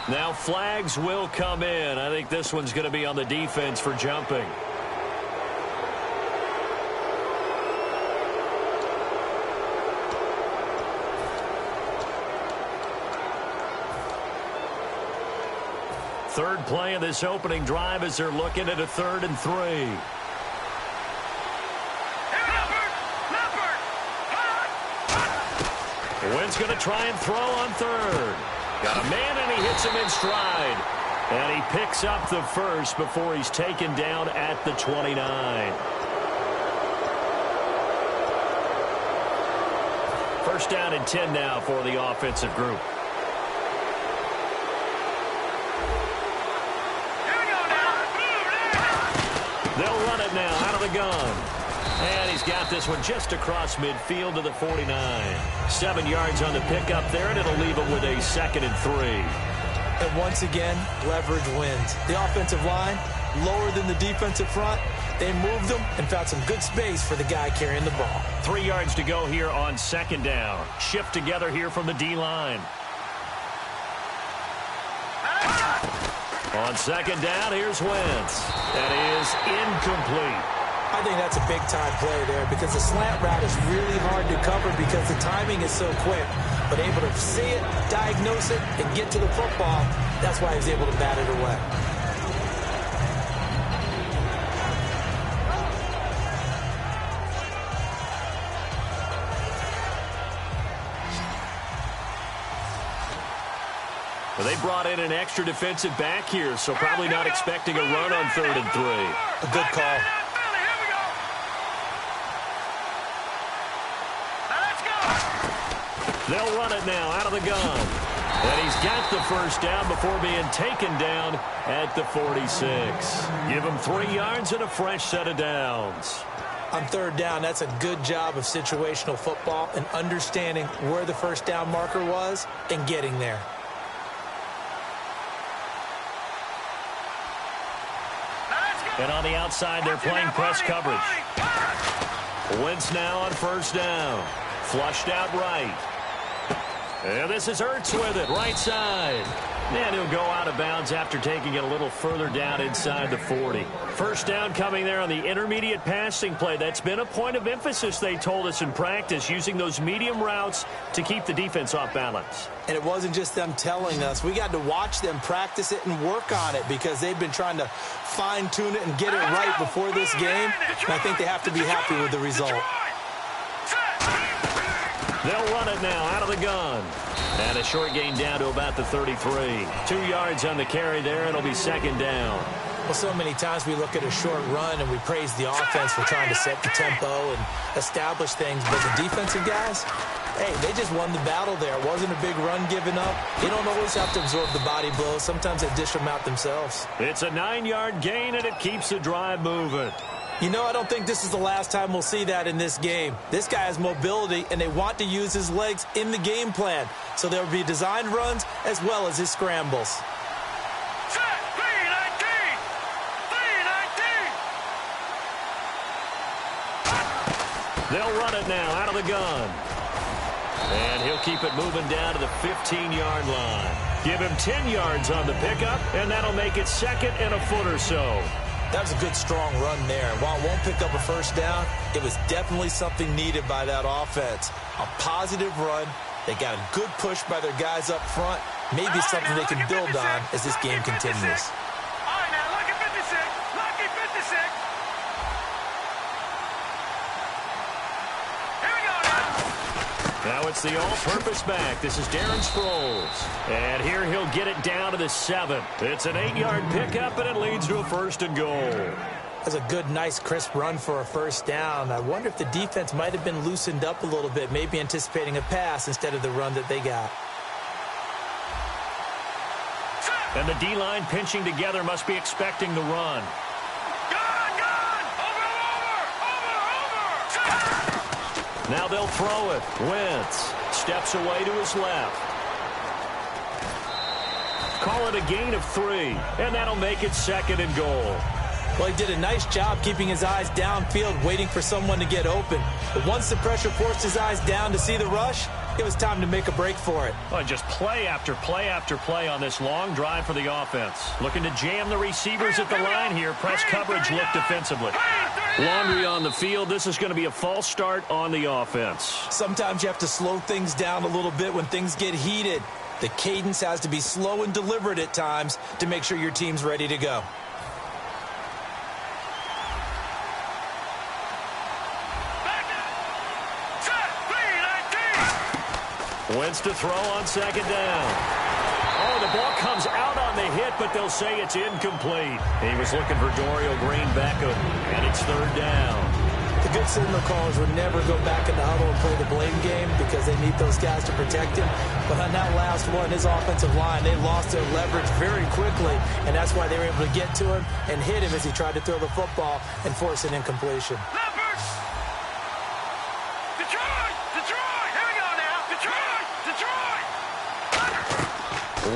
Now flags will come in. I think this one's going to be on the defense for jumping. Third play of this opening drive as they're looking at a 3rd and 3. Wynn's going to try and throw on 3rd. Got a man, and he hits him in stride. And he picks up the first before he's taken down at the 29. First down and 10 now for the offensive group. They'll run it now out of the gun. And he's got this one just across midfield to the 49. 7 yards on the pickup there, and it'll leave him with a 2nd and 3. And once again, leverage wins. The offensive line, lower than the defensive front. They moved them and found some good space for the guy carrying the ball. 3 yards to go here on 2nd down. Shift together here from the D-line. On 2nd down, here's Wentz. That is incomplete. I think that's a big-time play there because the slant route is really hard to cover because the timing is so quick. But able to see it, diagnose it, and get to the football, that's why he's able to bat it away. Well, they brought in an extra defensive back here, so probably not expecting a run on 3rd and 3. A good call. They'll run it now out of the gun. And he's got the first down before being taken down at the 46. Give him 3 yards and a fresh set of downs. On 3rd down, that's a good job of situational football and understanding where the first down marker was and getting there. And on the outside, they're playing press coverage. Wentz now on 1st down. Flushed out right. And this is Ertz with it, right side. And he'll go out of bounds after taking it a little further down inside the 40. First down coming there on the intermediate passing play. That's been a point of emphasis, they told us in practice, using those medium routes to keep the defense off balance. And it wasn't just them telling us. We got to watch them practice it and work on it because they've been trying to fine-tune it and get it right before this game. And I think they have to be happy with the result. They'll run it now out of the gun. And a short gain down to about the 33. 2 yards on the carry there. It'll be 2nd down. Well, so many times we look at a short run and we praise the offense for trying to set the tempo and establish things. But the defensive guys, hey, they just won the battle there. It wasn't a big run given up. They don't always have to absorb the body blows. Sometimes they dish them out themselves. It's a 9-yard gain, and it keeps the drive moving. You know, I don't think this is the last time we'll see that in this game. This guy has mobility, and they want to use his legs in the game plan. So there will be designed runs as well as his scrambles. They'll run it now out of the gun. And he'll keep it moving down to the 15-yard line. Give him 10 yards on the pickup, and that'll make it 2nd and a foot or so. That was a good, strong run there. While it won't pick up a first down, it was definitely something needed by that offense. A positive run. They got a good push by their guys up front. Maybe something they can build on as this game continues. All right, now, lucky 56. Lucky 56. Here we go now. Now it's the all-purpose back. This is Darren Sproles. And here he'll get it down to the 7. It's an 8-yard pickup, and it leads to a 1st and goal. That's a good, nice, crisp run for a first down. I wonder if the defense might have been loosened up a little bit, maybe anticipating a pass instead of the run that they got. And the D-line pinching together must be expecting the run. Now they'll throw it. Wentz steps away to his left. Call it a gain of 3, and that'll make it 2nd and goal. Well, he did a nice job keeping his eyes downfield, waiting for someone to get open. But once the pressure forced his eyes down to see the rush, it was time to make a break for it. Well, just play after play after play on this long drive for the offense. Looking to jam the receivers at the line here. Press coverage look defensively. Laundry on the field. This is going to be a false start on the offense. Sometimes you have to slow things down a little bit when things get heated. The cadence has to be slow and deliberate at times to make sure your team's ready to go. Wentz to throw on second down. Oh, the ball comes out on the hit, but they'll say it's incomplete. He was looking for Dorial Green-Beckham, and it's third down. The good signal callers would never go back in the huddle and play the blame game because they need those guys to protect him. But on that last one, his offensive line, they lost their leverage very quickly, and that's why they were able to get to him and hit him as he tried to throw the football and force an incompletion.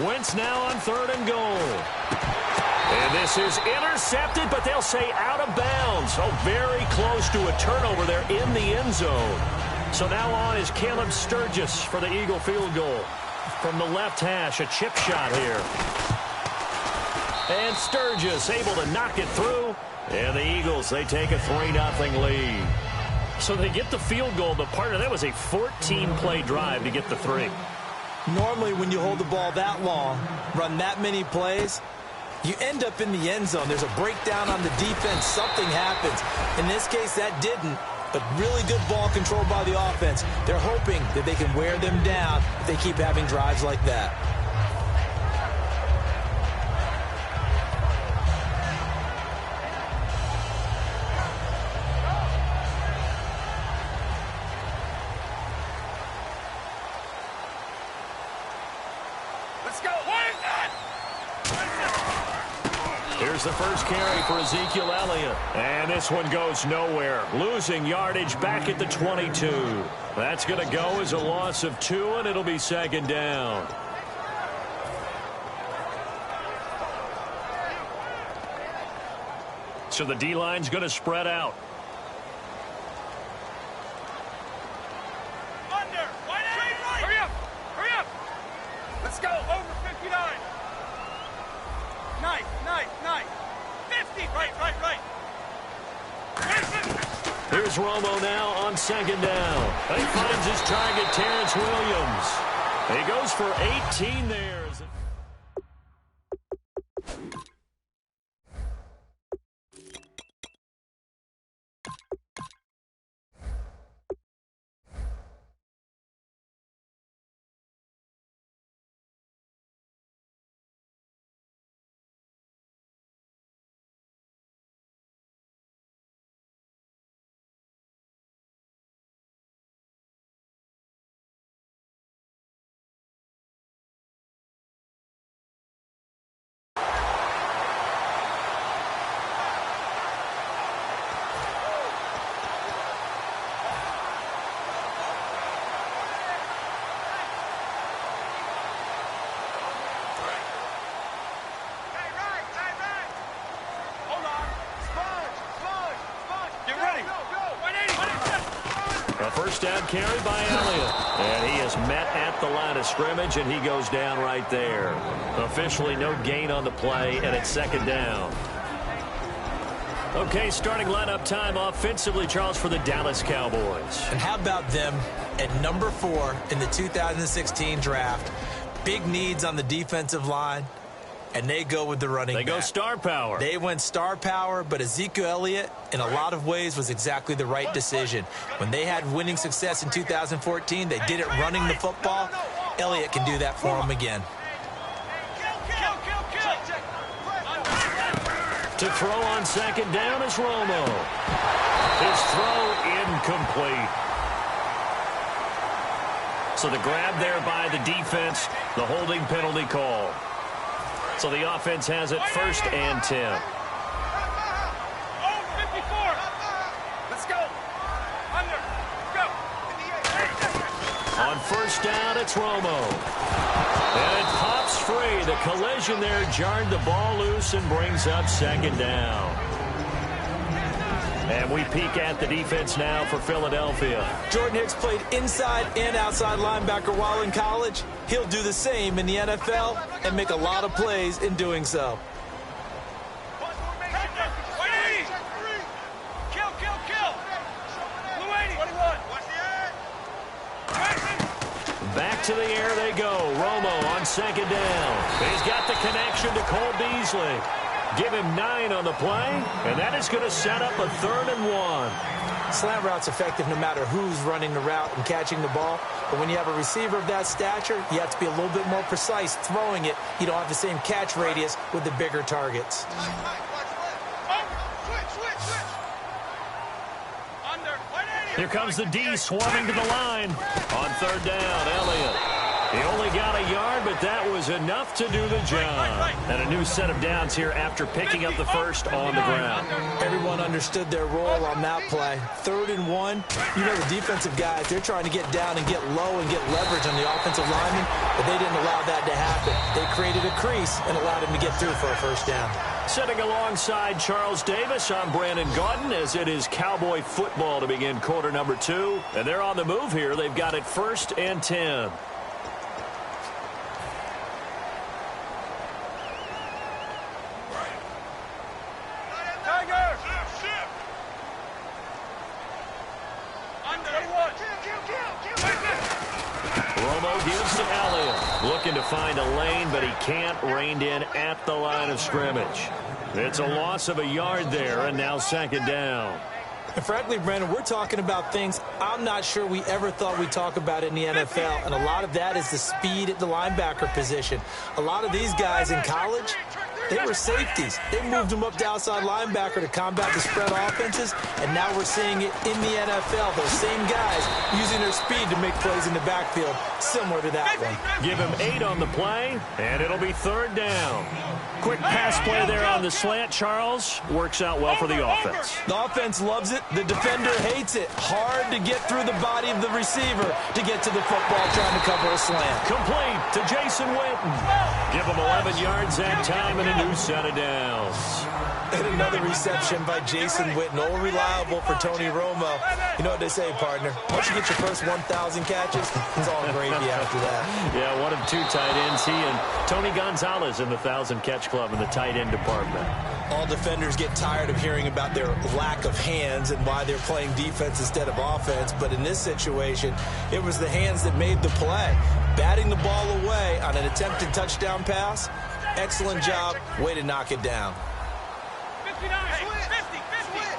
Wentz now on third and goal. And this is intercepted, but they'll say out of bounds. So very close to a turnover there in the end zone. So now on is Caleb Sturgis for the Eagle field goal. From the left hash, a chip shot here. And Sturgis able to knock it through. And the Eagles, they take a 3-0 lead. So they get the field goal, but part of that was a 14-play drive to get the 3. Normally, when you hold the ball that long, run that many plays, you end up in the end zone. There's a breakdown on the defense. Something happens. In this case, that didn't, but really good ball control by the offense. They're hoping that they can wear them down if they keep having drives like that. Here's the first carry for Ezekiel Elliott. And this one goes nowhere. Losing yardage back at the 22. That's going to go as a loss of 2, and it'll be second down. So the D-line's going to spread out. Here's Romo now on second down. He finds his target, Terrence Williams. He goes for 18 there. First down carry by Elliott. And he is met at the line of scrimmage, and he goes down right there. Officially no gain on the play, and it's second down. Okay, starting lineup time offensively, Charles, for the Dallas Cowboys. And how about them at number 4 in the 2016 draft? Big needs on the defensive line. And they go with the running back. They go star power. They went star power, but Ezekiel Elliott, in a lot of ways, was exactly the right decision. When they had winning success in 2014, they did it running the football. Elliott can do that for them again. To throw on second down is Romo. His throw incomplete. So the grab there by the defense, the holding penalty call. So the offense has it first and 10. Let's go. Under. Go. On first down, it's Romo. And it pops free. The collision there jarred the ball loose and brings up second down. And we peek at the defense now for Philadelphia. Jordan Hicks played inside and outside linebacker while in college. He'll do the same in the NFL and make a lot of plays in doing so. Back to the air they go. Romo on second down. He's got the connection to Cole Beasley. Give him 9 on the play, and that is going to set up a 3rd and 1. Slant route's effective no matter who's running the route and catching the ball. But when you have a receiver of that stature, you have to be a little bit more precise throwing it. You don't have the same catch radius with the bigger targets. Here comes the D swarming to the line. On 3rd down, Elliott. He only got a yard, but that was enough to do the job. And a new set of downs here after picking up the first on the ground. Everyone understood their role on that play. 3rd and 1. You know the defensive guys, they're trying to get down and get low and get leverage on the offensive lineman, but they didn't allow that to happen. They created a crease and allowed him to get through for a first down. Sitting alongside Charles Davis, I'm Brandon Gaudin, as it is Cowboy football to begin quarter number 2. And they're on the move here. They've got it 1st and 10. Romo gives to Elliott. Looking to find a lane, but he can't. Reined in at the line of scrimmage. It's a loss of a yard there, and now 2nd down. And frankly, Brandon, we're talking about things I'm not sure we ever thought we'd talk about in the NFL. And a lot of that is the speed at the linebacker position. A lot of these guys in college, they were safeties. They moved them up to outside linebacker to combat the spread offenses, and now we're seeing it in the NFL. Those same guys using their speed to make plays in the backfield, similar to that one. Give him 8 on the play, and it'll be 3rd down. Quick pass play there on the slant, Charles. Works out well for the offense. The offense loves it. The defender hates it. Hard to get through the body of the receiver to get to the football trying to cover a slant. Complete to Jason Witten. Give him 11 yards that time and a new set of downs. And another reception by Jason Witten. All reliable for Tony Romo. You know what they say, partner. Once you get your first 1,000 catches, it's all gravy after that. Yeah, one of 2 tight ends. He and Tony Gonzalez in the 1,000-catch club in the tight end department. All defenders get tired of hearing about their lack of hands and why they're playing defense instead of offense. But in this situation, it was the hands that made the play. Batting the ball away on an attempted touchdown pass. Excellent job. Way to knock it down. 59, 50,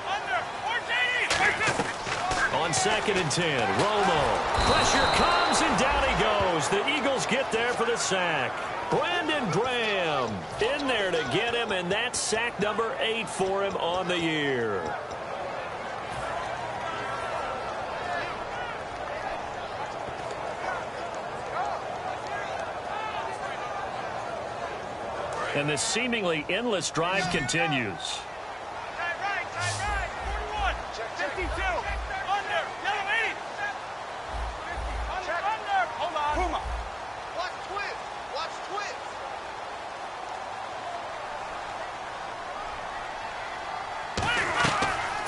under, 480. On 2nd and 10, Romo. Pressure comes, and down he goes. The Eagles get there for the sack. Brandon Graham in there to get him, and that's sack number 8 for him on the year. And this seemingly endless drive continues. Tight right, 41, 52, under, yellow 80. 50, under, hold on. Puma. Watch twist.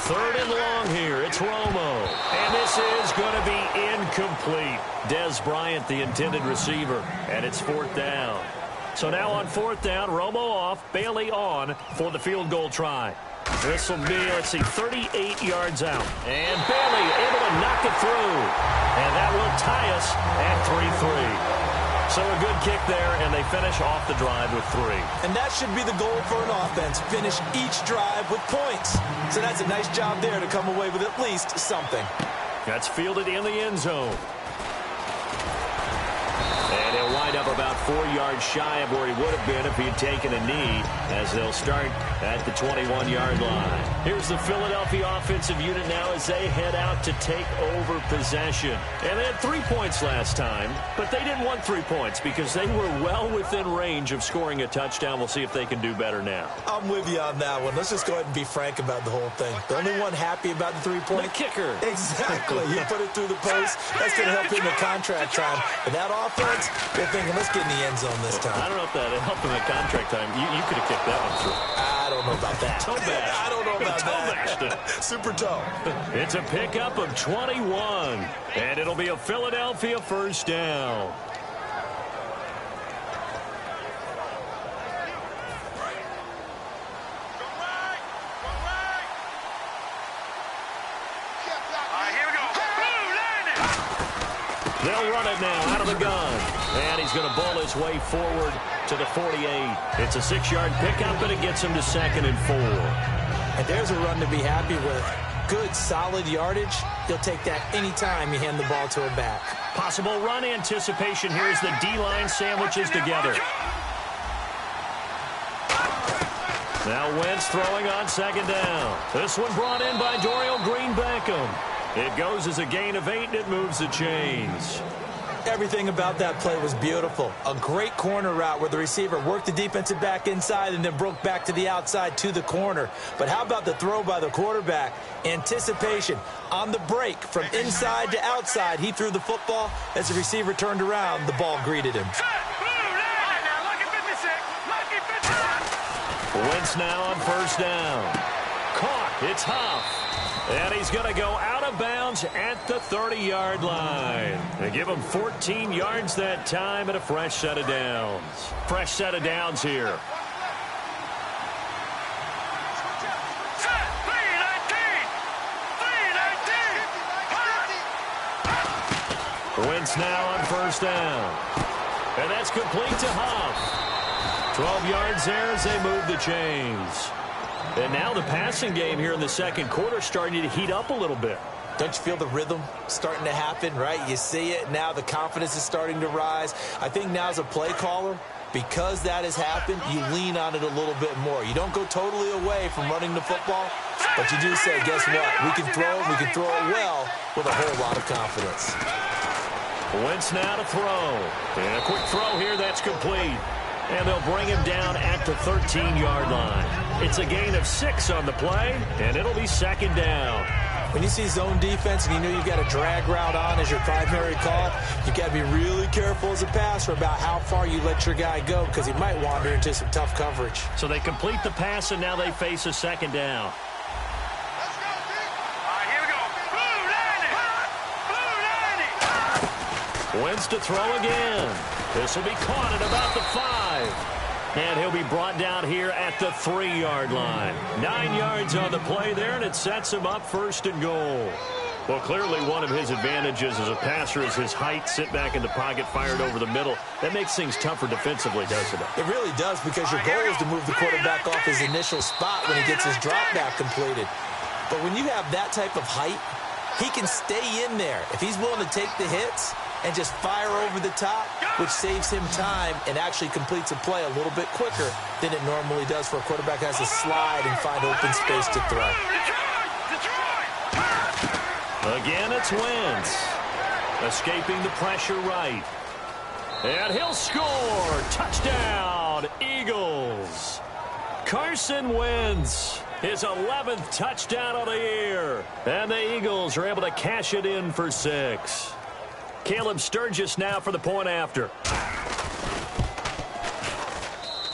3rd and long here. It's Romo. And this is going to be incomplete. Des Bryant, the intended receiver. And it's 4th down. So now on 4th down, Romo off, Bailey on for the field goal try. This will be, 38 yards out. And Bailey able to knock it through. And that will tie us at 3-3. So a good kick there, and they finish off the drive with 3. And that should be the goal for an offense. Finish each drive with points. So that's a nice job there to come away with at least something. That's fielded in the end zone. And he'll wind up about 4 yards shy of where he would have been if he had taken a knee, as they'll start at the 21-yard line. Here's the Philadelphia offensive unit now as they head out to take over possession. And they had 3 points last time, but they didn't want 3 points because they were well within range of scoring a touchdown. We'll see if they can do better now. I'm with you on that one. Let's just go ahead and be frank about the whole thing. The only one happy about the 3-point? The kicker. Exactly. You put it through the post. That's going to help in the contract time. But that offense, they're thinking, let's get in the end zone this time. I don't know if that helped him at contract time. You could have kicked that one through. I don't know about that. Toe bash. I don't know about that. Super toe. It's a pickup of 21, and it'll be a Philadelphia first down. They'll run it now out of the gun. And he's going to bowl his way forward to the 48. It's a 6-yard pickup, and it gets him to 2nd and 4. And there's a run to be happy with. Good, solid yardage. You'll take that anytime you hand the ball to a back. Possible run anticipation here as the D-line sandwiches together. Now Wentz throwing on 2nd down. This one brought in by Dorial Green-Beckham. It goes as a gain of 8, and it moves the chains. Everything about that play was beautiful. A great corner route where the receiver worked the defensive back inside and then broke back to the outside to the corner. But how about the throw by the quarterback? Anticipation on the break from inside to outside. He threw the football. As the receiver turned around, the ball greeted him. Wentz now on 1st down. Caught. It's Huff. And he's going to go out of bounds at the 30-yard line. They give him 14 yards that time and a fresh set of downs. Fresh set of downs here. Wentz now on 1st down. And that's complete to Huff. 12 yards there as they move the chains. And now the passing game here in the 2nd quarter starting to heat up a little bit. Don't you feel the rhythm starting to happen, right? You see it. Now the confidence is starting to rise. I think now as a play caller, because that has happened, you lean on it a little bit more. You don't go totally away from running the football, but you do say, guess what? We can throw it well with a whole lot of confidence. Wentz now to throw. And a quick throw here that's complete. And they'll bring him down at the 13-yard line. It's a gain of 6 on the play, and it'll be 2nd down. When you see zone defense and you know you've got a drag route on as your primary call, you've got to be really careful as a passer about how far you let your guy go because he might wander into some tough coverage. So they complete the pass, and now they face a 2nd down. Let's go, D. All right, here we go. Blue 90. Wentz to throw again. This will be caught at about the 5. And he'll be brought down here at the 3-yard line. 9 yards on the play there, and it sets him up 1st and goal. Well, clearly one of his advantages as a passer is his height. Sit back in the pocket, fired over the middle. That makes things tougher defensively, doesn't it? It really does, because your goal is to move the quarterback off his initial spot when he gets his drop back completed. But when you have that type of height, he can stay in there. If he's willing to take the hits and just fire over the top, which saves him time and actually completes a play a little bit quicker than it normally does for a quarterback who has to slide and find open space to throw. Again, it's Wentz. Escaping the pressure right. And he'll score. Touchdown, Eagles. Carson Wentz, his 11th touchdown of the year. And the Eagles are able to cash it in for 6. Caleb Sturgis now for the point after.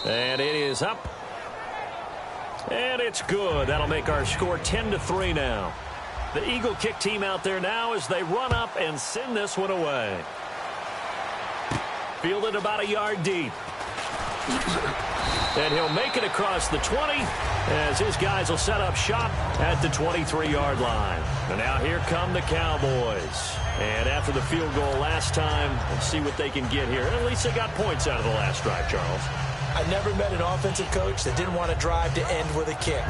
And it is up. And it's good. That'll make our score 10-3 now. The Eagle kick team out there now as they run up and send this one away. Fielded about a yard deep. And he'll make it across the 20 as his guys will set up shop at the 23-yard line. And now here come the Cowboys. And after the field goal last time, let's see what they can get here. At least they got points out of the last drive, Charles. I never met an offensive coach that didn't want to drive to end with a kick.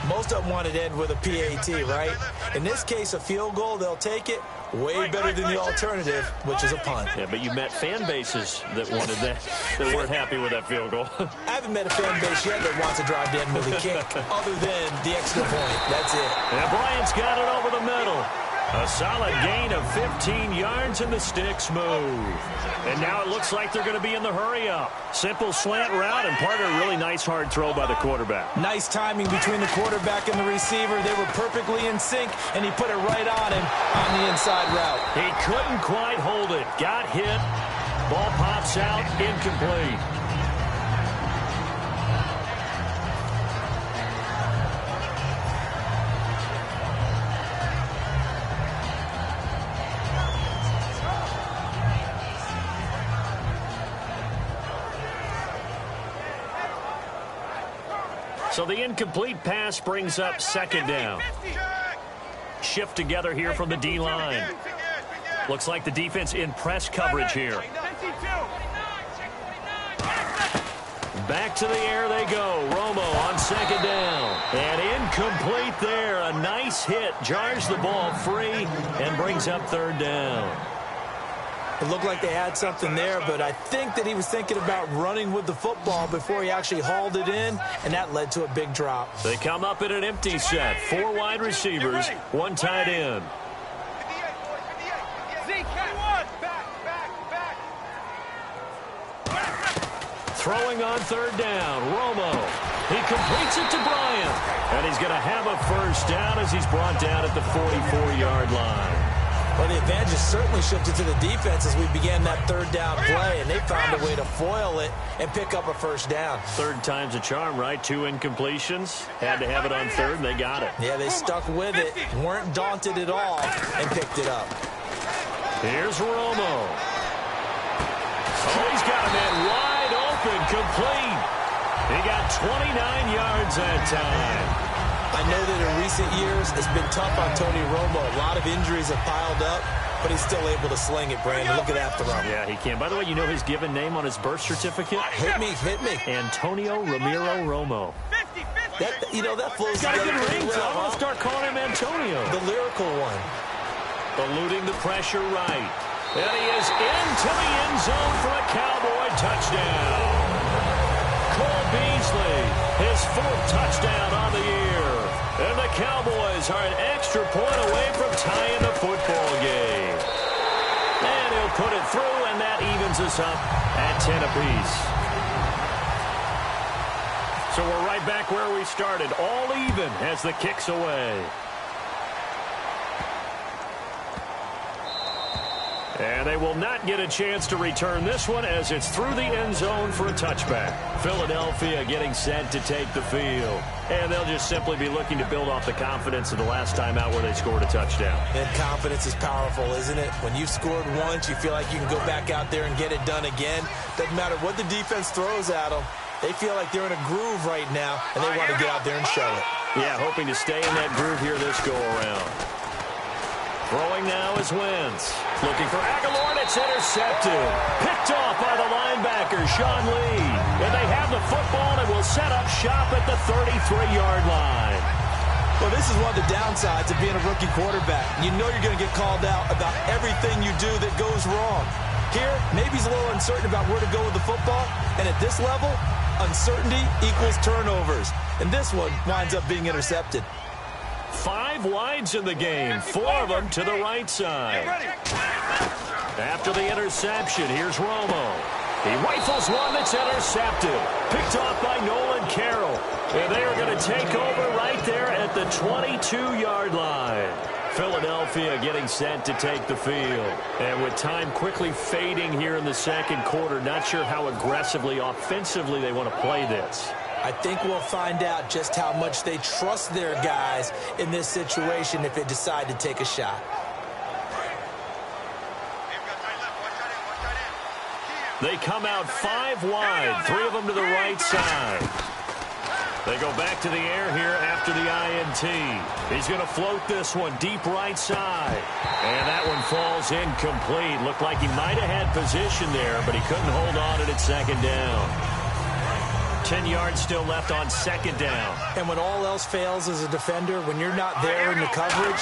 Most of them wanted to end with a PAT, right? In this case, a field goal, they'll take it. Way better than the alternative, which is a punt. Yeah, but you met fan bases that wanted that, that weren't happy with that field goal. I haven't met a fan base yet that wants to drive to end with a kick, other than the extra point. That's it. And Bryant's got it over the middle. A solid gain of 15 yards, and the sticks move. And now it looks like they're going to be in the hurry-up. Simple slant route, and part of a really nice hard throw by the quarterback. Nice timing between the quarterback and the receiver. They were perfectly in sync, and he put it right on him on the inside route. He couldn't quite hold it. Got hit. Ball popped pops out, incomplete. So the incomplete pass brings up second down. Shift together here from the D-line. Looks like the defense in press coverage here. Back to the air they go. Romo on second down. And incomplete there. A nice hit. Jars the ball free and brings up third down. It looked like they had something there, but I think that he was thinking about running with the football before he actually hauled it in, and that led to a big drop. They come up in an empty set. 4 wide receivers, 1 tight end. Throwing on third down, Romo. He completes it to Bryant. And he's going to have a first down as he's brought down at the 44-yard line. Well, the advantage certainly shifted to the defense as we began that third down play, and they found a way to foil it and pick up a first down. Third time's a charm, right? 2 incompletions. Had to have it on third, and they got it. Yeah, they stuck with it, weren't daunted at all, and picked it up. Here's Romo. Oh, he's got a man wide open, complete. He got 29 yards that time. I know that in recent years, it's been tough on Tony Romo. A lot of injuries have piled up, but he's still able to sling it, Brandon. Look at that throw. Yeah, he can. By the way, you know his given name on his birth certificate? Hit me. Antonio Ramiro Romo. That flows Got a together good pretty ring, so I'm well. going to start calling him Antonio. The lyrical one. Eluding the pressure right. And he is into the end zone for a Cowboy touchdown. Cole Beasley, his 4th touchdown on the year. And the Cowboys are an extra point away from tying the football game. And he'll put it through, and that evens us up at 10 apiece. So we're right back where we started, all even as the kick's away. And they will not get a chance to return this one as it's through the end zone for a touchback. Philadelphia getting set to take the field. And they'll just simply be looking to build off the confidence of the last time out where they scored a touchdown. And confidence is powerful, isn't it? When you've scored once, you feel like you can go back out there and get it done again. Doesn't matter what the defense throws at them. They feel like they're in a groove right now, and they want to get out there and show it. Yeah, hoping to stay in that groove here this go-around. Throwing now is Wentz. Looking for Aguilar, and it's intercepted. Picked off by the linebacker, Sean Lee. And they have the football and will set up shop at the 33-yard line. Well, this is one of the downsides of being a rookie quarterback. You know you're going to get called out about everything you do that goes wrong. Here, maybe he's a little uncertain about where to go with the football. And at this level, uncertainty equals turnovers. And this one winds up being intercepted. 5 wides in the game, 4 of them to the right side. After the interception, here's Romo. He rifles one that's intercepted. Picked off by Nolan Carroll. And they are going to take over right there at the 22-yard line. Philadelphia getting set to take the field. And with time quickly fading here in the second quarter, not sure how aggressively, offensively they want to play this. I think we'll find out just how much they trust their guys in this situation if they decide to take a shot. They come out 5 wide, 3 of them to the right side. They go back to the air here after the INT. He's going to float this one deep right side. And that one falls incomplete. Looked like he might have had position there, but he couldn't hold on at second down. 10 yards still left on second down. And when all else fails as a defender, when you're not there in the coverage,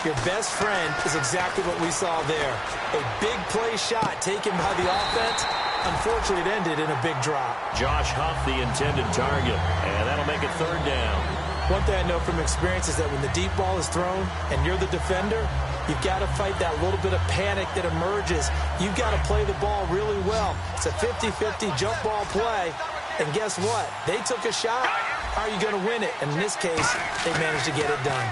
your best friend is exactly what we saw there. A big play shot taken by the offense. Unfortunately, it ended in a big drop. Josh Huff, the intended target, and that'll make it third down. One thing I know from experience is that when the deep ball is thrown and you're the defender, you've got to fight that little bit of panic that emerges. You've got to play the ball really well. It's a 50-50 jump ball play. And guess what? They took a shot. How are you going to win it? And in this case, they managed to get it done.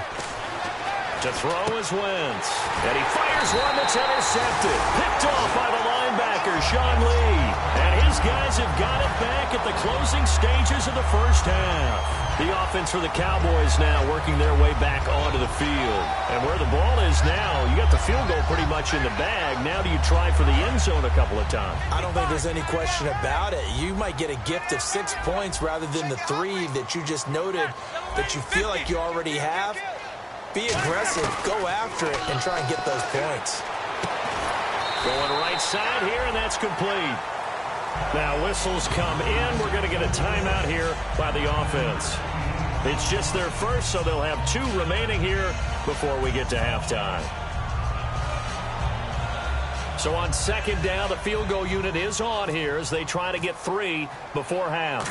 To throw is Wentz. And he fires one that's intercepted. Picked off by the linebacker, Sean Lee. And his guys have got it back at the closing stages of the first half. The offense for the Cowboys now working their way back onto the field. And where the ball is now, you got the field goal pretty much in the bag. Now do you try for the end zone a couple of times? I don't think there's any question about it. You might get a gift of 6 points rather than the 3 that you just noted that you feel like you already have. Be aggressive, go after it, and try and get those points. Going right side here, and that's complete. Now whistles come in. We're going to get a timeout here by the offense. It's just their first, so they'll have 2 remaining here before we get to halftime. So on second down, the field goal unit is on here as they try to get 3 before half.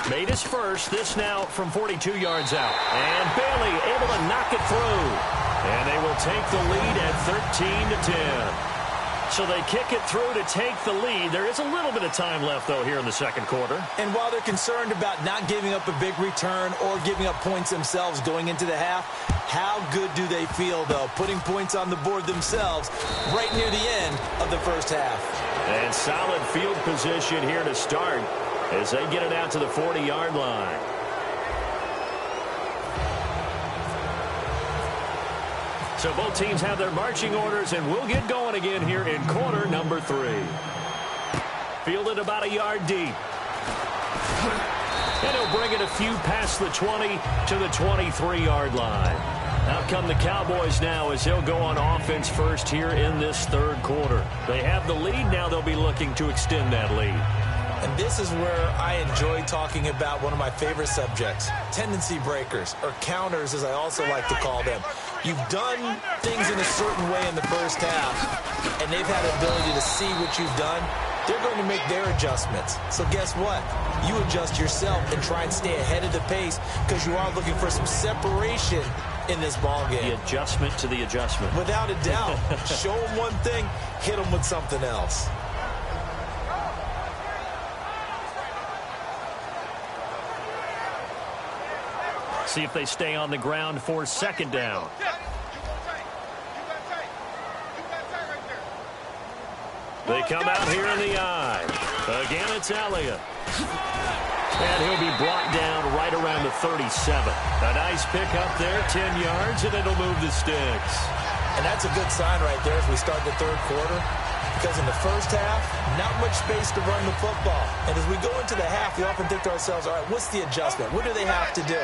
Made his first. This now from 42 yards out. And Bailey able to knock it through. And they will take the lead at 13-10. So they kick it through to take the lead. There is a little bit of time left, though, here in the second quarter. And while they're concerned about not giving up a big return or giving up points themselves going into the half, how good do they feel, though, putting points on the board themselves right near the end of the first half? And solid field position here to start as they get it out to the 40-yard line. So both teams have their marching orders, and we'll get going again here in quarter number 3. Fielded about a yard deep. And he'll bring it a few past the 20 to the 23-yard line. Out come the Cowboys now as they'll go on offense first here in this third quarter. They have the lead. Now they'll be looking to extend that lead. And this is where I enjoy talking about one of my favorite subjects, tendency breakers, or counters as I also like to call them. You've done things in a certain way in the first half, and they've had the ability to see what you've done. They're going to make their adjustments. So guess what? You adjust yourself and try and stay ahead of the pace because you are looking for some separation in this ball game. The adjustment to the adjustment. Without a doubt. Show them one thing, hit them with something else. See if they stay on the ground for second down. They come out here in the eye. Again, it's Elliott. And he'll be brought down right around the 37. A nice pick up there, 10 yards, and it'll move the sticks. And that's a good sign right there as we start the third quarter. Because in the first half, not much space to run the football. And as we go into the half, we often think to ourselves, all right, what's the adjustment? What do they have to do?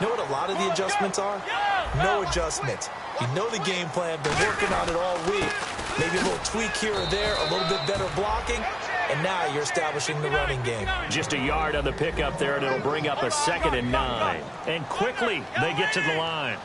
You know what a lot of the adjustments are? No adjustment. You know the game plan, been working on it all week. Maybe a little tweak here or there, a little bit better blocking, and now you're establishing the running game. Just a yard on the pickup there, and it'll bring up a 2nd and 9. And quickly, they get to the line.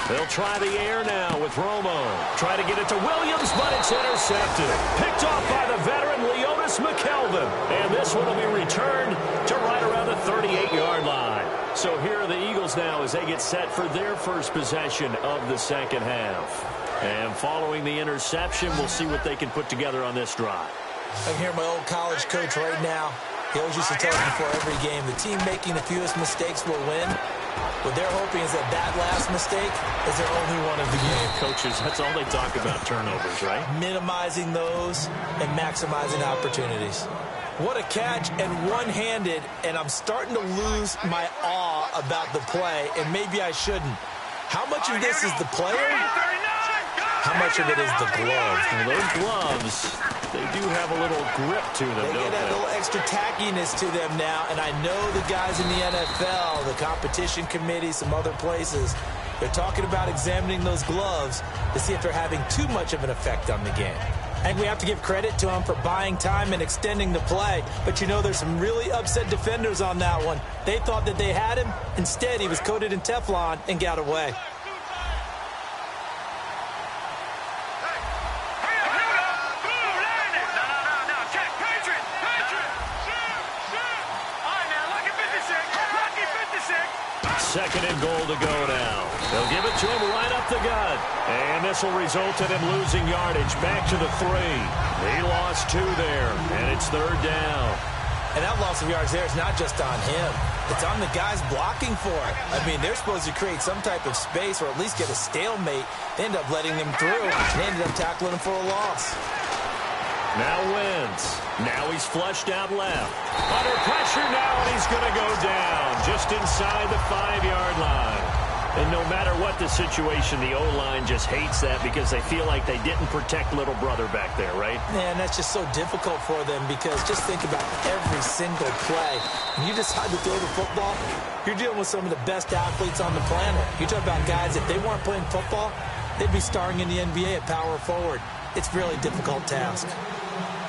They'll try the air now with Romo. Try to get it to Williams, but it's intercepted. Picked off by the veteran Leonis McKelvin. And this one will be returned to right around the 38-yard line. So here are the Eagles now as they get set for their first possession of the second half. And following the interception, we'll see what they can put together on this drive. I can hear my old college coach right now. He always used to tell me before every game, the team making the fewest mistakes will win. What they're hoping is that that last mistake is their only one of the game. Coaches, that's all they talk about, turnovers, right? Minimizing those and maximizing opportunities. What a catch, and one-handed, and I'm starting to lose my awe about the play, and maybe I shouldn't. How much of this is the player? How much of it is the gloves? Well, those gloves, they do have a little grip to them, They get a little extra tackiness to them now, and I know the guys in the NFL, the competition committee, some other places, they're talking about examining those gloves to see if they're having too much of an effect on the game. And we have to give credit to them for buying time and extending the play, but you know there's some really upset defenders on that one. They thought that they had him. Instead, he was coated in Teflon and got away. Second and goal to go now. They'll give it to him right up the gut. And this will result in him losing yardage back to the 3. He lost 2 there, and it's third down. And that loss of yards there is not just on him. It's on the guys blocking for it. I mean, they're supposed to create some type of space or at least get a stalemate. They end up letting them through, and they ended up tackling him for a loss. Now Wentz. Now he's flushed out left. Under pressure now, and he's going to go down just inside the 5-yard line. And no matter what the situation, the O-line just hates that because they feel like they didn't protect little brother back there, right? Man, that's just so difficult for them because just think about every single play. When you decide to throw the football, you're dealing with some of the best athletes on the planet. You talk about guys, if they weren't playing football, they'd be starring in the NBA at power forward. It's a really difficult task.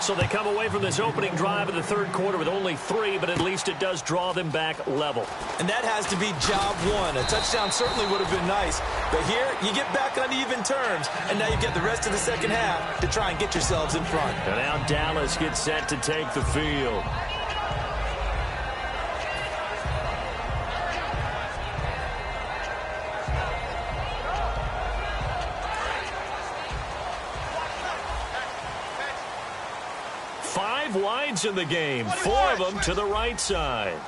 So they come away from this opening drive of the third quarter with only 3, but at least it does draw them back level. And that has to be job one. A touchdown certainly would have been nice, but here you get back on even terms, and now you get the rest of the second half to try and get yourselves in front. And now Dallas gets set to take the field. Wides in the game, 4 of them to the right side.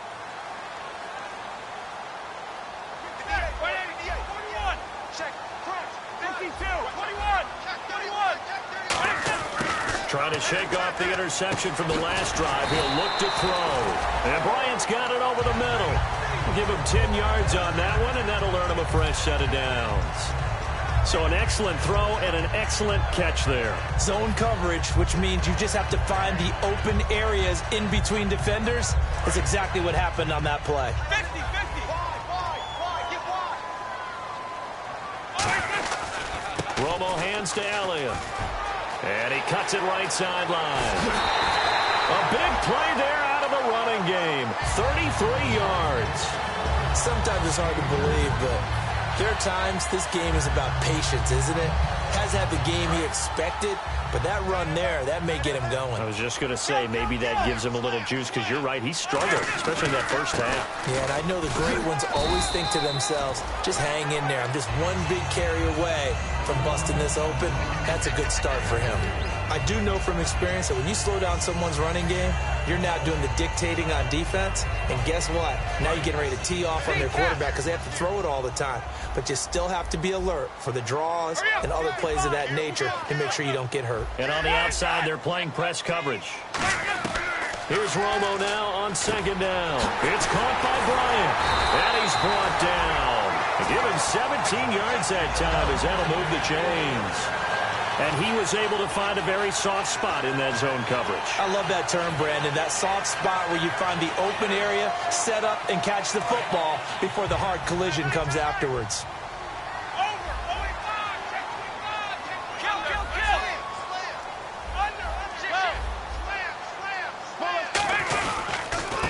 Trying to shake off the interception from the last drive. He'll look to throw. And Bryant's got it over the middle. Give him 10 yards on that one, and that'll earn him a fresh set of downs. So an excellent throw and an excellent catch there. Zone coverage, which means you just have to find the open areas in between defenders. That's exactly what happened on that play. 50, 50. Romo hands to Elliott. And he cuts it right sideline. A big play there out of the running game. 33 yards. Sometimes it's hard to believe, but there are times this game is about patience, isn't it? Has had the game he expected, but that run there, that may get him going. I was just going to say, maybe that gives him a little juice, because you're right, he struggled, especially in that first half. Yeah, and I know the great ones always think to themselves, just hang in there. I'm just one big carry away from busting this open. That's a good start for him. I do know from experience that when you slow down someone's running game, you're now doing the dictating on defense. And guess what? Now you're getting ready to tee off on their quarterback because they have to throw it all the time. But you still have to be alert for the draws and other plays of that nature to make sure you don't get hurt. And on the outside, they're playing press coverage. Here's Romo now on second down. It's caught by Bryant. And he's brought down. Give him 17 yards that time as that'll move the chains. And he was able to find a very soft spot in that zone coverage. I love that term, Brandon. That soft spot where you find the open area, set up, and catch the football before the hard collision comes afterwards. Over.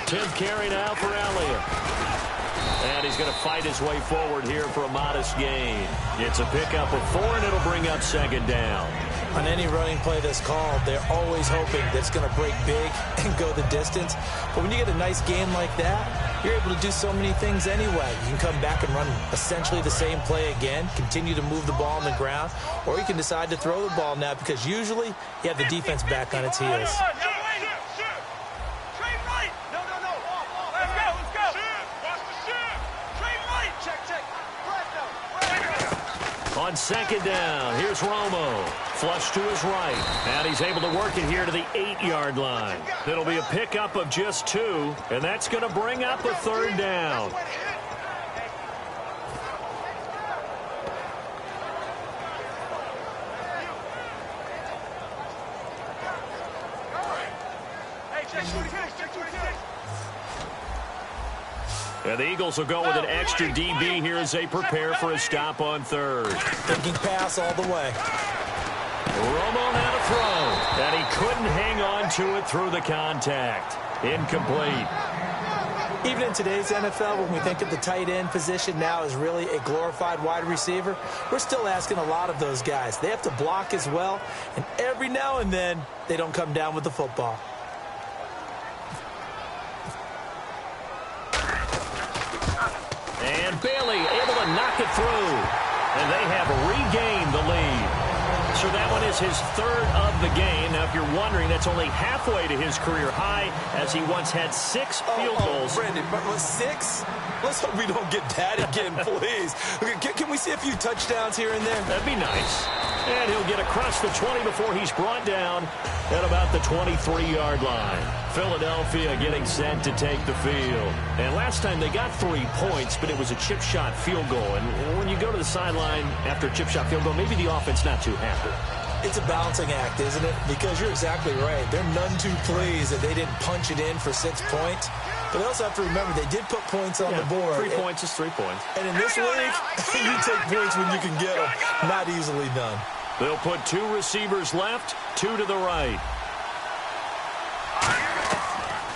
10th carry now for Elliott. And he's going to fight his way forward here for a modest gain. It's a pickup of 4, and it'll bring up second down. On any running play that's called, they're always hoping that it's going to break big and go the distance. But when you get a nice game like that, you're able to do so many things anyway. You can come back and run essentially the same play again, continue to move the ball on the ground, or you can decide to throw the ball now because usually you have the defense back on its heels. On second down, here's Romo. Flush to his right. And he's able to work it here to the 8-yard line. It'll be a pickup of just 2, and that's going to bring up a third down. And the Eagles will go with an extra DB here as they prepare for a stop on third. Thinking pass all the way. Romo now to throw. And he couldn't hang on to it through the contact. Incomplete. Even in today's NFL, when we think of the tight end position now as really a glorified wide receiver, we're still asking a lot of those guys. They have to block as well, and every now and then, they don't come down with the football. And Bailey able to knock it through. And they have regained the lead. So that one is his third of the game. Now, if you're wondering, that's only halfway to his career high, as he once had 6 field goals. Brandon, but 6? Let's hope we don't get that again, please. Can we see a few touchdowns here and there? That'd be nice. And he'll get across the 20 before he's brought down at about the 23-yard line. Philadelphia getting set to take the field. And last time they got 3 points, but it was a chip shot field goal. And when you go to the sideline after a chip shot field goal, maybe the offense not too happy. It's a balancing act, isn't it? Because you're exactly right. They're none too pleased that they didn't punch it in for 6 points. But they also have to remember they did put points on the board. 3 points is 3 points. And in this league, you take points when you can get them. Not easily done. They'll put 2 receivers left, 2 to the right.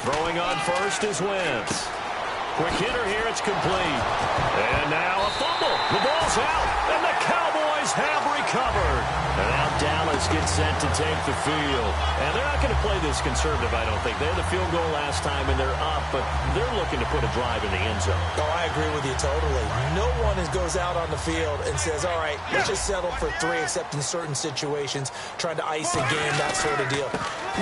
Throwing on first is Wentz. Quick hitter here, it's complete. And now a fumble. The ball's out, and the Cowboys have recovered. And now Dallas gets set to take the field. And they're not going to play this conservative, I don't think. They had the field goal last time, and they're up, but they're looking to put a drive in the end zone. Oh, I agree with you totally. No one goes out on the field and says, all right, let's just settle for 3, except in certain situations, trying to ice a game, that sort of deal.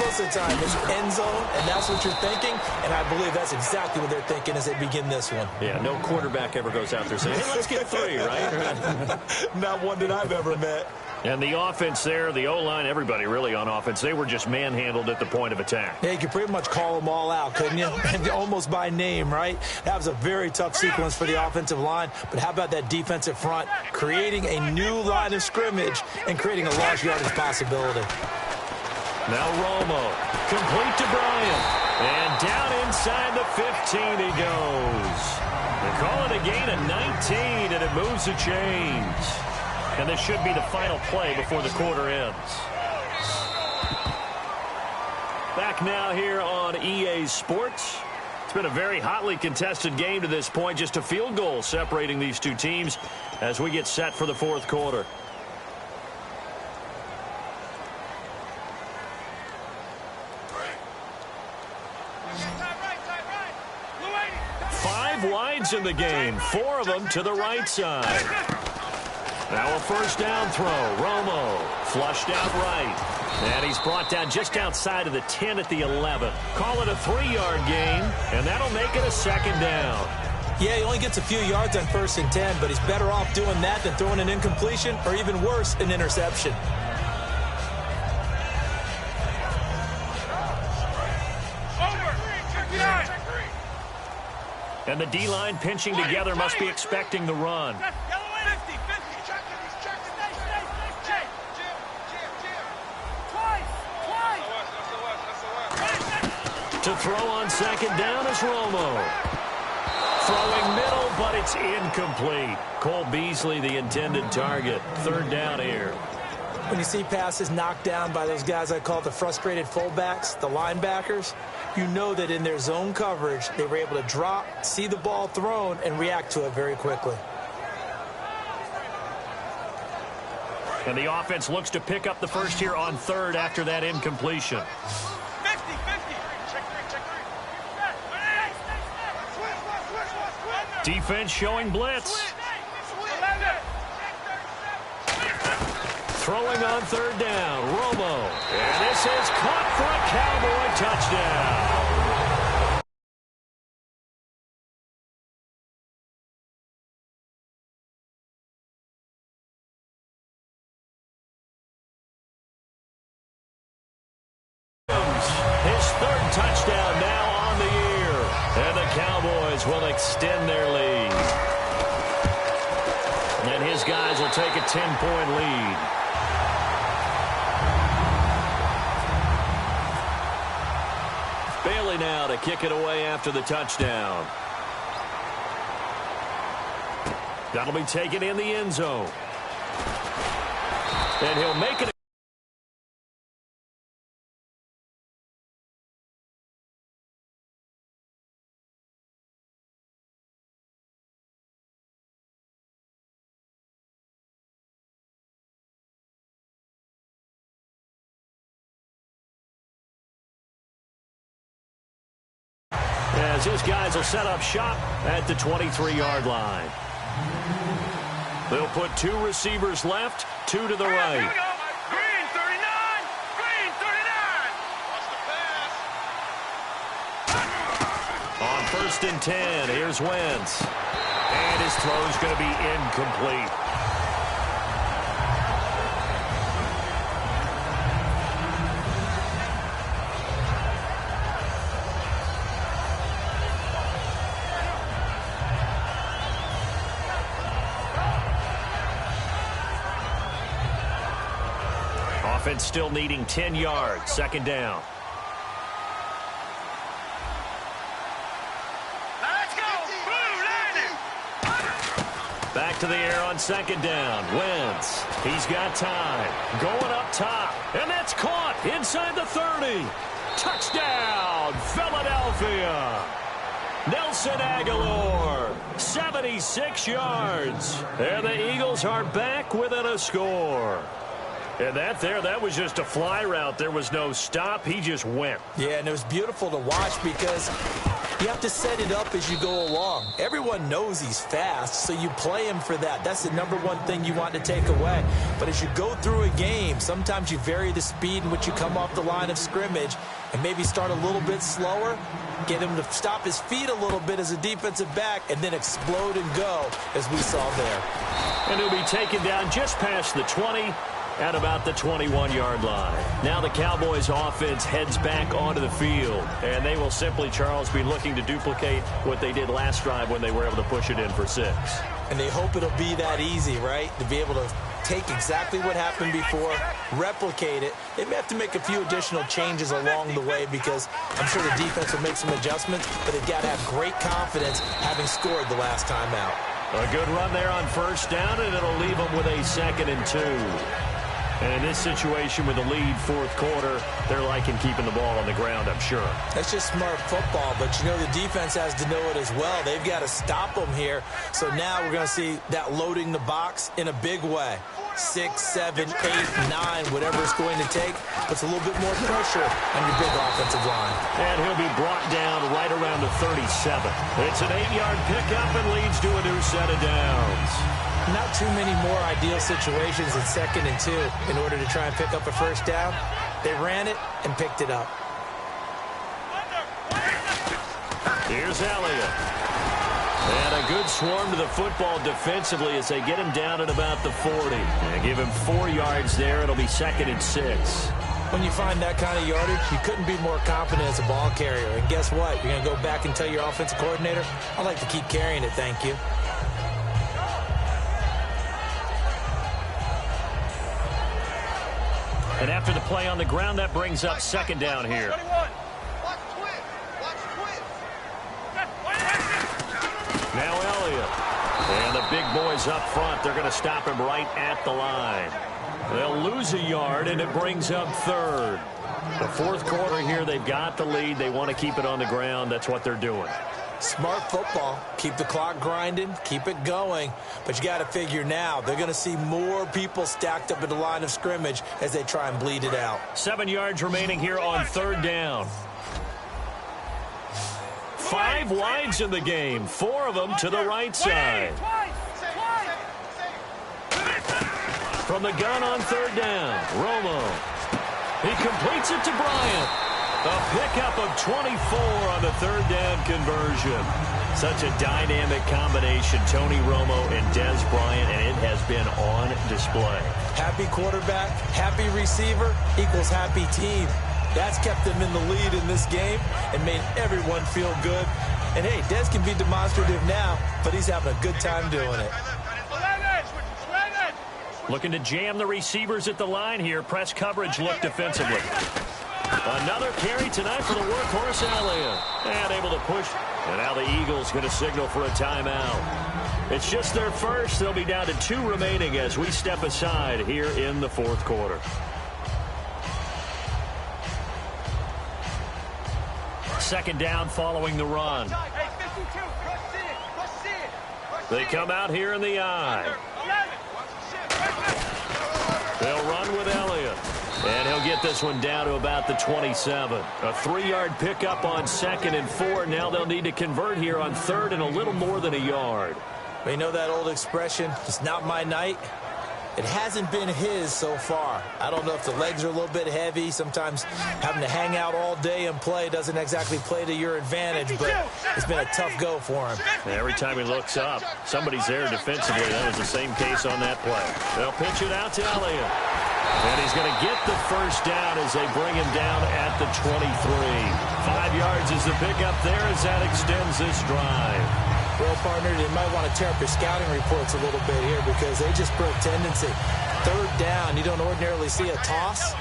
Most of the time, it's end zone, and that's what you're thinking, and I believe that's exactly what they're thinking as they begin this one. Yeah, no quarterback ever goes out there saying, hey, let's get 3, right? Not one that I've ever met. And the offense there, the O-line, everybody really on offense, they were just manhandled at the point of attack. Yeah, you could pretty much call them all out, couldn't you? Almost by name, right? That was a very tough sequence for the offensive line. But how about that defensive front, creating a new line of scrimmage and creating a large yardage possibility. Now Romo, complete to Bryant. And down inside the 15 he goes. They call it a gain of 19, and it moves the chains. And this should be the final play before the quarter ends. Back now here on EA Sports. It's been a very hotly contested game to this point. Just a field goal separating these two teams as we get set for the fourth quarter. Five wides in the game, 4 of them to the right side. Now a first down throw. Romo flushed out right. And he's brought down just outside of the 10 at the 11. Call it a 3-yard gain, and that'll make it a second down. Yeah, he only gets a few yards on 1st and 10, but he's better off doing that than throwing an incompletion or even worse, an interception. And the D-line pinching together must be expecting the run. To throw on second down is Romo. Throwing middle, but it's incomplete. Cole Beasley, the intended target. 3rd down here. When you see passes knocked down by those guys I call the frustrated fullbacks, the linebackers, you know that in their zone coverage, they were able to drop, see the ball thrown, and react to it very quickly. And the offense looks to pick up the first here on 3rd after that incompletion. Defense showing blitz. Throwing on 3rd down, Romo. And this is caught for a Cowboy touchdown. His 3rd touchdown now on the year. And the Cowboys will extend their lead. And his guys will take a 10-point lead. Bailey now to kick it away after the touchdown. That'll be taken in the end zone. And he'll make it. As his guys will set up shop at the 23-yard line. They'll put 2 receivers left, 2 to the right. 1st and 10. Here's Wentz. And his throw's going to be incomplete. Offense still needing 10 yards. 2nd down. Let's go. Blue landing. Back to the air on 2nd down. Wentz. He's got time. Going up top. And that's caught inside the 30. Touchdown, Philadelphia. Nelson Aguilar, 76 yards. And the Eagles are back within a score. And that was just a fly route. There was no stop. He just went. Yeah, and it was beautiful to watch because you have to set it up as you go along. Everyone knows he's fast, so you play him for that. That's the #1 thing you want to take away. But as you go through a game, sometimes you vary the speed in which you come off the line of scrimmage and maybe start a little bit slower, get him to stop his feet a little bit as a defensive back, and then explode and go, as we saw there. And he'll be taken down just past the 20. At about the 21-yard line. Now the Cowboys offense heads back onto the field. And they will simply, Charles, be looking to duplicate what they did last drive when they were able to push it in for 6. And they hope it'll be that easy, right? To be able to take exactly what happened before, replicate it. They may have to make a few additional changes along the way because I'm sure the defense will make some adjustments, but they've got to have great confidence having scored the last time out. A good run there on 1st down, and it'll leave them with a 2nd and 2. And in this situation with the lead 4th quarter, they're liking keeping the ball on the ground, I'm sure. That's just smart football, but you know the defense has to know it as well. They've got to stop them here. So now we're going to see that loading the box in a big way. 6, 7, 8, 9, whatever it's going to take. Puts a little bit more pressure on your big offensive line. And he'll be brought down right around the 37. It's an 8-yard pickup and leads to a new set of downs. Not too many more ideal situations in 2nd and 2 in order to try and pick up a 1st down. They ran it and picked it up. Here's Elliott. And a good swarm to the football defensively as they get him down at about the 40. And give him 4 yards there. It'll be 2nd and 6. When you find that kind of yardage, you couldn't be more confident as a ball carrier. And guess what? You're going to go back and tell your offensive coordinator, I'd like to keep carrying it, thank you. And after the play on the ground, that brings up 2nd down here. Now Elliott. And the big boys up front, they're going to stop him right at the line. They'll lose a yard, and it brings up 3rd. The 4th quarter here, they've got the lead. They want to keep it on the ground. That's what they're doing. Smart football. Keep the clock grinding. Keep it going. But you got to figure now, they're going to see more people stacked up at the line of scrimmage as they try and bleed it out. 7 yards remaining here on 3rd down. 5 wides in the game. 4 of them to the right side. From the gun on 3rd down, Romo. He completes it to Bryant. A pickup of 24 on the 3rd down conversion. Such a dynamic combination, Tony Romo and Dez Bryant, and it has been on display. Happy quarterback, happy receiver equals happy team. That's kept them in the lead in this game and made everyone feel good. And, hey, Dez can be demonstrative now, but he's having a good time doing it. Looking to jam the receivers at the line here. Press coverage look defensively. Another carry tonight for the workhorse Elliott. And able to push. And now the Eagles going to signal for a timeout. It's just their first. They'll be down to 2 remaining as we step aside here in the 4th quarter. Second down following the run. They come out here in the eye. They'll run with Elliott. And he'll get this one down to about the 27. A 3-yard pickup on 2nd and 4. Now they'll need to convert here on 3rd and a little more than a yard. You know that old expression, it's not my night? It hasn't been his so far. I don't know if the legs are a little bit heavy. Sometimes having to hang out all day and play doesn't exactly play to your advantage, but it's been a tough go for him. Every time he looks up, somebody's there defensively. That was the same case on that play. They'll pitch it out to Elliott. And he's going to get the first down as they bring him down at the 23. 5 yards is the pickup there as that extends this drive. Well, partner, they might want to tear up your scouting reports a little bit here because they just broke tendency. Third down, you don't ordinarily see a toss.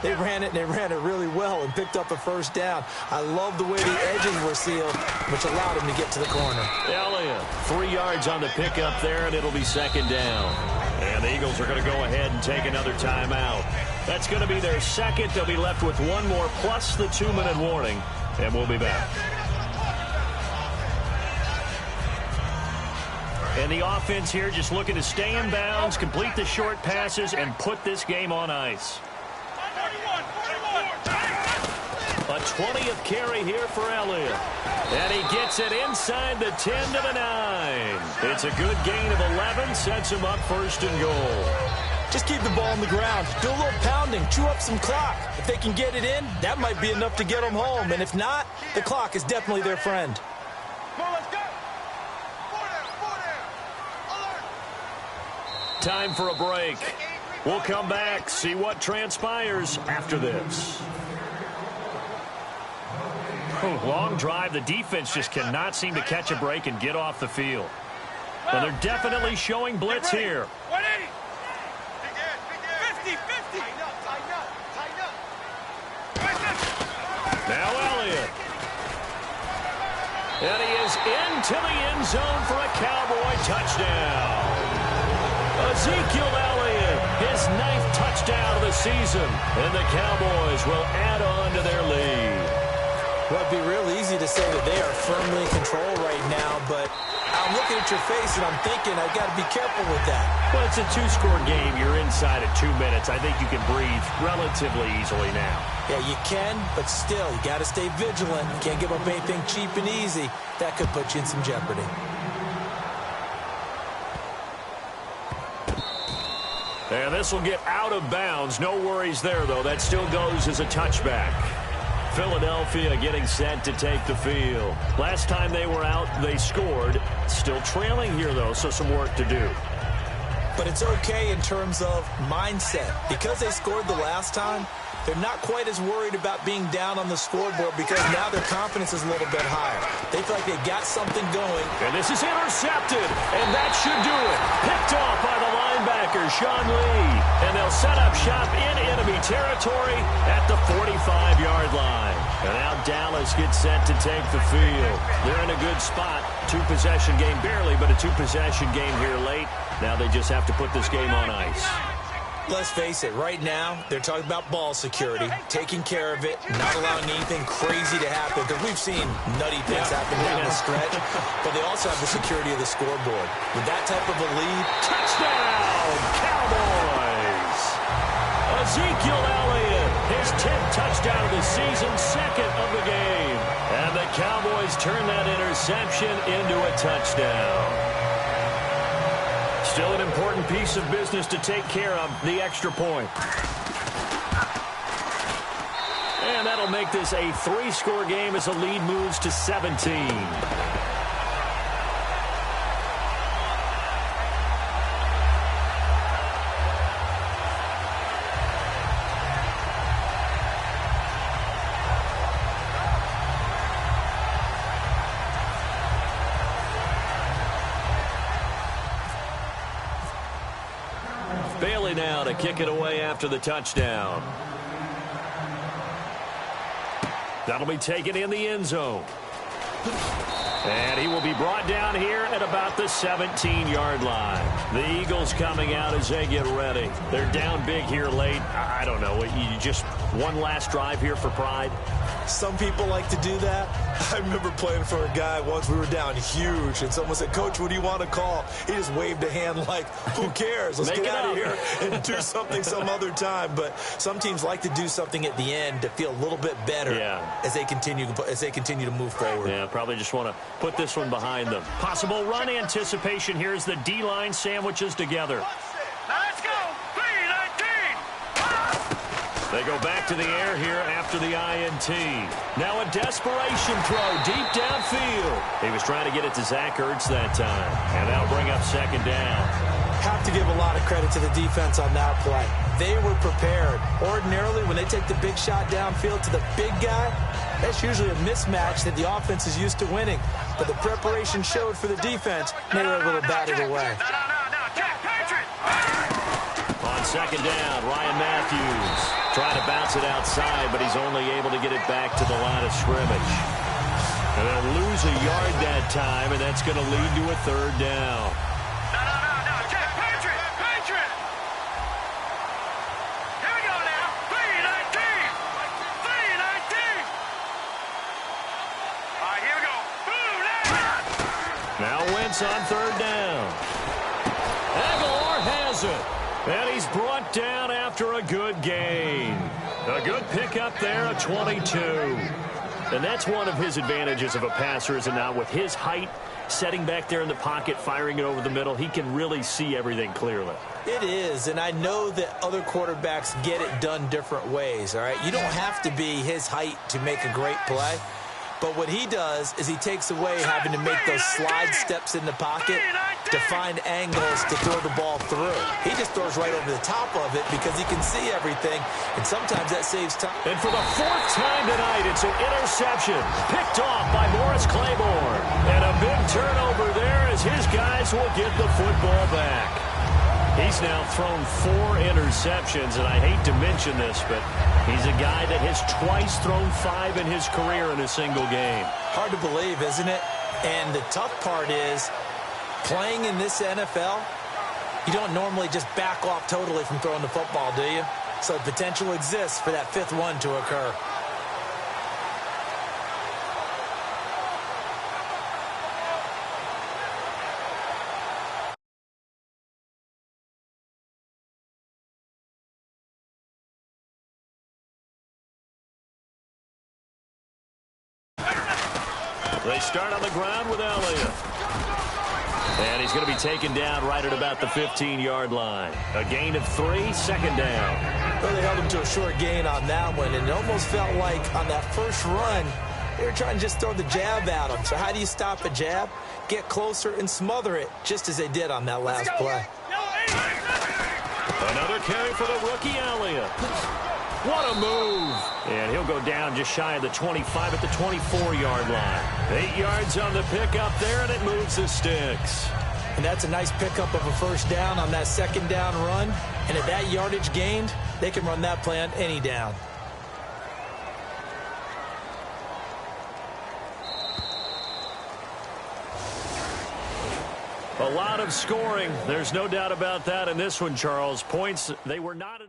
They ran it, and they ran it really well and picked up a first down. I love the way the edges were sealed, which allowed him to get to the corner. Elliott, 3 yards on the pickup there, and it'll be second down. And the Eagles are going to go ahead and take another timeout. That's going to be their second. They'll be left with one more plus the 2-minute warning, and we'll be back. And the offense here just looking to stay in bounds, complete the short passes, and put this game on ice. A 20th carry here for Elliott. And he gets it inside the 10 to the 9. It's a good gain of 11, sets him up first and goal. Just keep the ball on the ground. Do a little pounding. Chew up some clock. If they can get it in, that might be enough to get them home. And if not, the clock is definitely their friend. Time for a break. We'll come back, see what transpires after this. Long drive. The defense just cannot seem to catch a break and get off the field. But they're definitely showing blitz here. 180. 50. Now Elliott. And he is into the end zone for a Cowboy touchdown. Ezekiel Elliott, his 9th touchdown of the season. And the Cowboys will add on to their lead. Well, it'd be real easy to say that they are firmly in control right now, but I'm looking at your face and I'm thinking I've got to be careful with that. Well, it's a 2-score game. You're inside at 2 minutes. I think you can breathe relatively easily now. Yeah, you can, but still, you got to stay vigilant. You can't give up anything cheap and easy. That could put you in some jeopardy. And this will get out of bounds. No worries there, though. That still goes as a touchback. Philadelphia getting set to take the field. Last time they were out, they scored. Still trailing here, though, so some work to do. But it's okay in terms of mindset. Because they scored the last time, they're not quite as worried about being down on the scoreboard because now their confidence is a little bit higher. They feel like they got something going. And this is intercepted, and that should do it. Picked off by the linebacker, Sean Lee. And they'll set up shop in enemy territory at the 45-yard line. And now Dallas gets set to take the field. They're in a good spot. 2-possession game barely, but a 2-possession game here late. Now they just have to put this game on ice. Let's face it, right now, they're talking about ball security, taking care of it, not allowing anything crazy to happen, because we've seen nutty things happen down the stretch, but they also have the security of the scoreboard. With that type of a lead, touchdown, Cowboys! Ezekiel Elliott, his 10th touchdown of the season, 2nd of the game. And the Cowboys turn that interception into a touchdown. Still an important piece of business to take care of, the extra point. And that'll make this a 3-score game as the lead moves to 17. Bailey now to kick it away after the touchdown. That'll be taken in the end zone. And he will be brought down here at about the 17-yard line. The Eagles coming out as they get ready. They're down big here late. I don't know. You just one last drive here for pride? Some people like to do that. I remember playing for a guy once. We were down huge, and someone said, "Coach, what do you want to call?" He just waved a hand like, who cares? Let's get out of here and do something some other time. But some teams like to do something at the end to feel a little bit better as they continue to move forward. Yeah, probably just want to put this one behind them. Possible run anticipation here as the D-line sandwiches together. They go back to the air here after the INT. Now a desperation throw deep downfield. He was trying to get it to Zach Ertz that time. And that'll bring up second down. Have to give a lot of credit to the defense on that play. They were prepared. Ordinarily, when they take the big shot downfield to the big guy, that's usually a mismatch that the offense is used to winning. But the preparation showed for the defense, and they were able to bat it away. On second down, Ryan Matthews trying to bounce it outside, but he's only able to get it back to the line of scrimmage. And they'll lose a yard that time, and that's going to lead to a third down. On third down. Aguilar has it. And he's brought down after a good gain. A good pickup there, a 22. And that's one of his advantages of a passer, is it not? With his height, setting back there in the pocket, firing it over the middle, he can really see everything clearly. It is, and I know that other quarterbacks get it done different ways, all right? You don't have to be his height to make a great play. But what he does is he takes away having to make those slide steps in the pocket to find angles to throw the ball through. He just throws right over the top of it because he can see everything, and sometimes that saves time. And for the fourth time tonight, it's an interception picked off by Morris Claiborne. And a big turnover there as his guys will get the football back. He's now thrown 4 interceptions, and I hate to mention this, but he's a guy that has twice thrown 5 in his career in a single game. Hard to believe, isn't it? And the tough part is, playing in this NFL, you don't normally just back off totally from throwing the football, do you? So the potential exists for that 5th one to occur. They start on the ground with Elliott. And he's going to be taken down right at about the 15-yard line. A gain of 3, second down. Well, they held him to a short gain on that one, and it almost felt like on that first run, they were trying to just throw the jab at him. So how do you stop a jab? Get closer and smother it, just as they did on that last play. Another carry for the rookie Elliott. What a move. And he'll go down just shy of the 25 at the 24-yard line. 8 yards on the pickup there, and it moves the sticks. And that's a nice pickup of a first down on that second down run. And at that yardage gained, they can run that play on any down. A lot of scoring. There's no doubt about that in this one, Charles. Points, they were not...